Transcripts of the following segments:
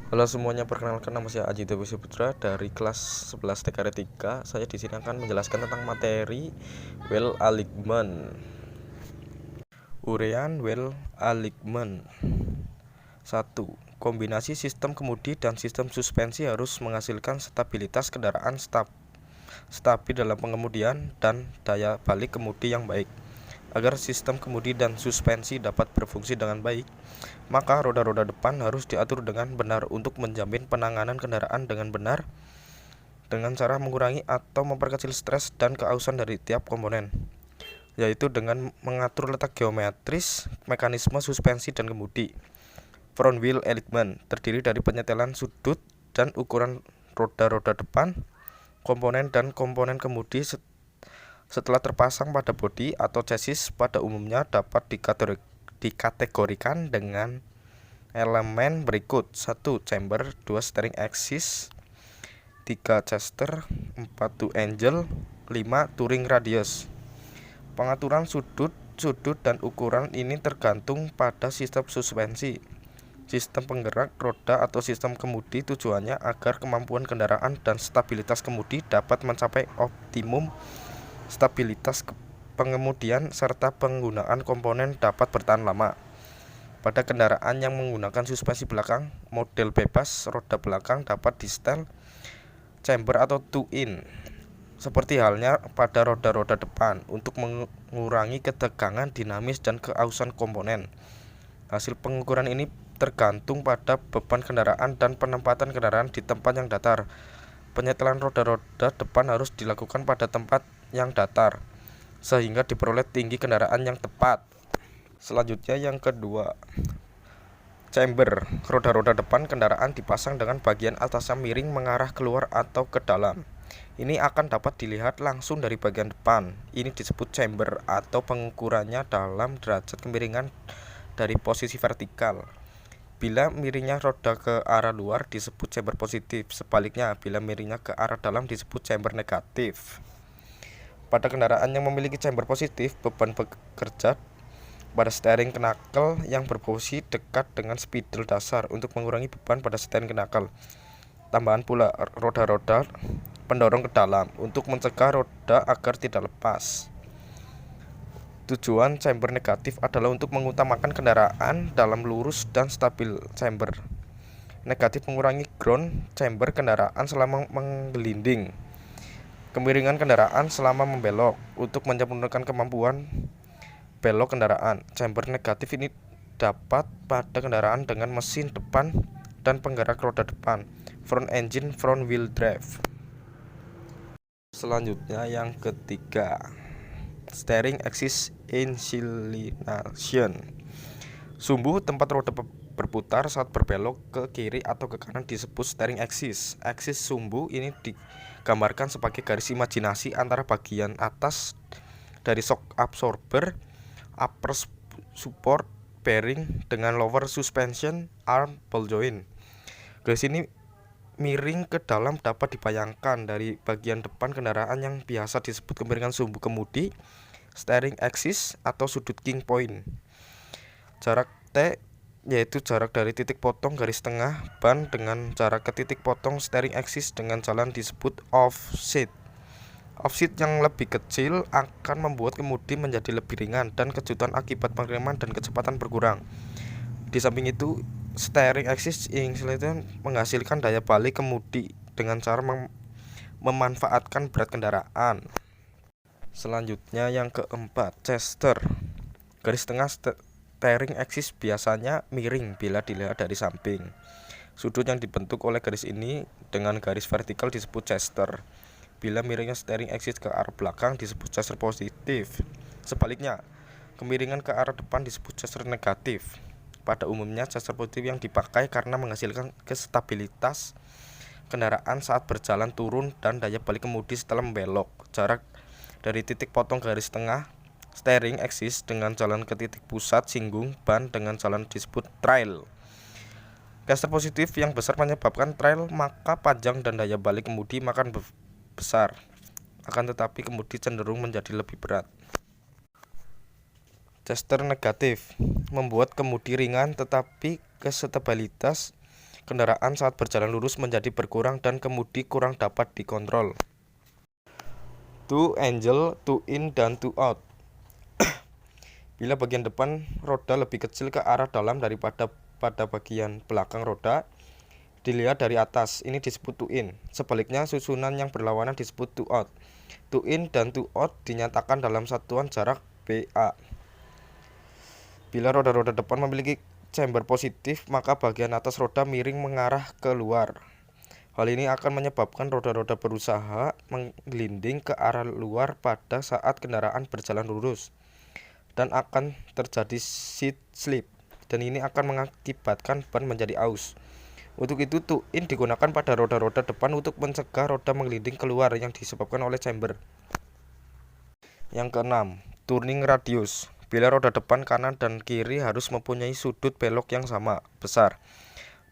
Halo semuanya, perkenalkan nama saya Aji Dewi Putra dari kelas 11 TKR 3. Saya di sini akan menjelaskan tentang materi well alignment. Uraian well alignment. 1. Kombinasi sistem kemudi dan sistem suspensi harus menghasilkan stabilitas kendaraan stabil dalam pengemudian dan daya balik kemudi yang baik. Agar sistem kemudi dan suspensi dapat berfungsi dengan baik, maka roda-roda depan harus diatur dengan benar untuk menjamin penanganan kendaraan dengan benar dengan cara mengurangi atau memperkecil stres dan keausan dari tiap komponen, yaitu dengan mengatur letak geometris mekanisme suspensi dan kemudi. Front wheel alignment terdiri dari penyetelan sudut dan ukuran roda-roda depan, komponen dan komponen kemudi setelah terpasang pada bodi atau chassis pada umumnya dapat dikategorikan dengan elemen berikut: 1. Chamber, 2. Steering axis, 3. Chester, 4. Two angel, 5. Touring radius. Pengaturan sudut dan ukuran ini tergantung pada sistem suspensi, sistem penggerak roda atau sistem kemudi. Tujuannya agar kemampuan kendaraan dan stabilitas kemudi dapat mencapai optimum stabilitas pengemudian serta penggunaan komponen dapat bertahan lama. Pada kendaraan yang menggunakan suspensi belakang, model bebas roda belakang dapat disetel chamber atau two-in, seperti halnya pada roda-roda depan, untuk mengurangi ketegangan dinamis dan keausan komponen. Hasil pengukuran ini tergantung pada beban kendaraan dan penempatan kendaraan di tempat yang datar. Penyetelan roda-roda depan harus dilakukan pada tempat yang datar, sehingga diperoleh tinggi kendaraan yang tepat. Selanjutnya yang kedua, chamber. Roda-roda depan kendaraan dipasang dengan bagian atasnya miring mengarah keluar atau ke dalam. Ini akan dapat dilihat langsung dari bagian depan. Ini disebut chamber atau pengukurannya dalam derajat kemiringan dari posisi vertikal. Bila miringnya roda ke arah luar disebut chamber positif. Sebaliknya, bila miringnya ke arah dalam disebut chamber negatif. Pada kendaraan yang memiliki chamber positif, beban bekerja pada steering knuckle yang berposisi dekat dengan spidol dasar untuk mengurangi beban pada steering knuckle. Tambahan pula roda-roda pendorong ke dalam untuk mencegah roda agar tidak lepas. Tujuan chamber negatif adalah untuk mengutamakan kendaraan dalam lurus dan stabil. Chamber negatif mengurangi ground chamber kendaraan selama menggelinding, kemiringan kendaraan selama membelok. Untuk menyempurnakan kemampuan belok kendaraan, chamber negatif ini dapat pada kendaraan dengan mesin depan dan penggerak roda depan, front engine, front wheel drive. Selanjutnya yang ketiga, steering axis inclination. Sumbu tempat roda berputar saat berbelok ke kiri atau ke kanan disebut steering axis. Aksis sumbu ini digambarkan sebagai garis imajinasi antara bagian atas dari shock absorber, upper support bearing dengan lower suspension arm ball joint. Garis ini miring ke dalam dapat dibayangkan dari bagian depan kendaraan yang biasa disebut kemiringan sumbu kemudi, steering axis atau sudut king point. Jarak T yaitu jarak dari titik potong garis tengah ban dengan jarak ke titik potong steering axis dengan jalan disebut offset. Offset yang lebih kecil akan membuat kemudi menjadi lebih ringan dan kejutan akibat pengereman dan kecepatan berkurang. Di samping itu, steering axis inclination menghasilkan daya balik kemudi dengan cara memanfaatkan berat kendaraan. Selanjutnya yang keempat, Chester. Garis tengah steering axis biasanya miring bila dilihat dari samping. Sudut yang dibentuk oleh garis ini dengan garis vertikal disebut Chester. Bila miringnya steering axis ke arah belakang disebut Chester positif. Sebaliknya, kemiringan ke arah depan disebut Chester negatif. Pada umumnya, Chester positif yang dipakai karena menghasilkan kestabilitas kendaraan saat berjalan turun dan daya balik kemudi setelah membelok. Jarak dari titik potong garis tengah steering axis dengan jalan ke titik pusat singgung ban dengan jalan disebut trail. Chester positif yang besar menyebabkan trail, maka panjang dan daya balik kemudi makan besar. Akan tetapi kemudi cenderung menjadi lebih berat. Chester negatif membuat kemudi ringan tetapi kestabilitas kendaraan saat berjalan lurus menjadi berkurang dan kemudi kurang dapat dikontrol. To angel, to in, dan to out. Bila bagian depan roda lebih kecil ke arah dalam daripada pada bagian belakang roda, dilihat dari atas, ini disebut to in. Sebaliknya, susunan yang berlawanan disebut to out. To in dan to out dinyatakan dalam satuan jarak BA. Bila roda-roda depan memiliki chamber positif, maka bagian atas roda miring mengarah keluar. Hal ini akan menyebabkan roda-roda berusaha menggelinding ke arah luar pada saat kendaraan berjalan lurus, dan akan terjadi seat slip, dan ini akan mengakibatkan ban menjadi aus. Untuk itu, to in digunakan pada roda-roda depan untuk mencegah roda menggelinding keluar yang disebabkan oleh chamber. Yang keenam, turning radius. Bila roda depan kanan dan kiri harus mempunyai sudut belok yang sama besar,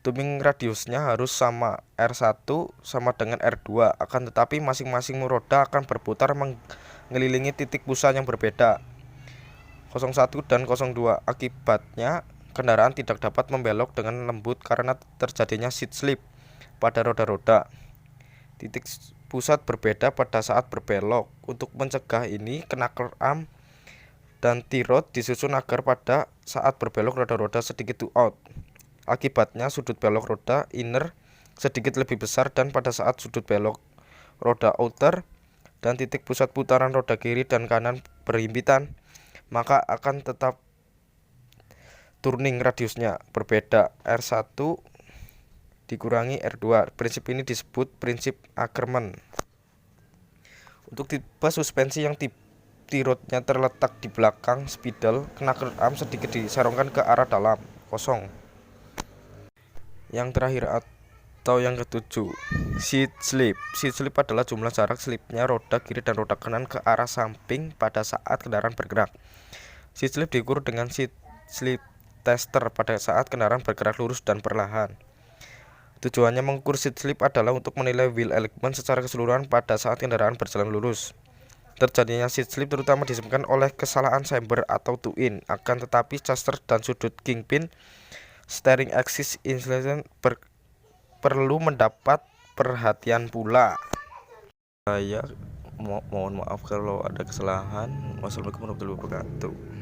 turning radiusnya harus sama. R1 sama dengan R2, akan tetapi masing-masing roda akan berputar mengelilingi titik pusat yang berbeda, 01 dan 02. Akibatnya, kendaraan tidak dapat membelok dengan lembut karena terjadinya seat slip pada roda-roda. Titik pusat berbeda pada saat berbelok. Untuk mencegah ini, knuckle arm dan T-rod disusun agar pada saat berbelok roda-roda sedikit to out. Akibatnya sudut belok roda inner sedikit lebih besar, dan pada saat sudut belok roda outer dan titik pusat putaran roda kiri dan kanan berhimpitan, maka akan tetap turning radiusnya berbeda, R1 dikurangi R2. Prinsip ini disebut prinsip Ackermann. Untuk tipe suspensi yang T-rodnya terletak di belakang spidol, knuckle arm sedikit diserongkan ke arah dalam, kosong. Yang terakhir atau yang ketujuh, seat slip. Seat slip adalah jumlah jarak slipnya roda kiri dan roda kanan ke arah samping pada saat kendaraan bergerak. Seat slip diukur dengan seat slip tester pada saat kendaraan bergerak lurus dan perlahan. Tujuannya mengukur seat slip adalah untuk menilai wheel alignment secara keseluruhan pada saat kendaraan berjalan lurus. Terjadinya seat slip terutama disebabkan oleh kesalahan chamber atau to in, akan tetapi caster dan sudut kingpin steering axis inclination perlu mendapat perhatian pula. Saya mohon maaf kalau ada kesalahan. Wassalamualaikum warahmatullahi wabarakatuh.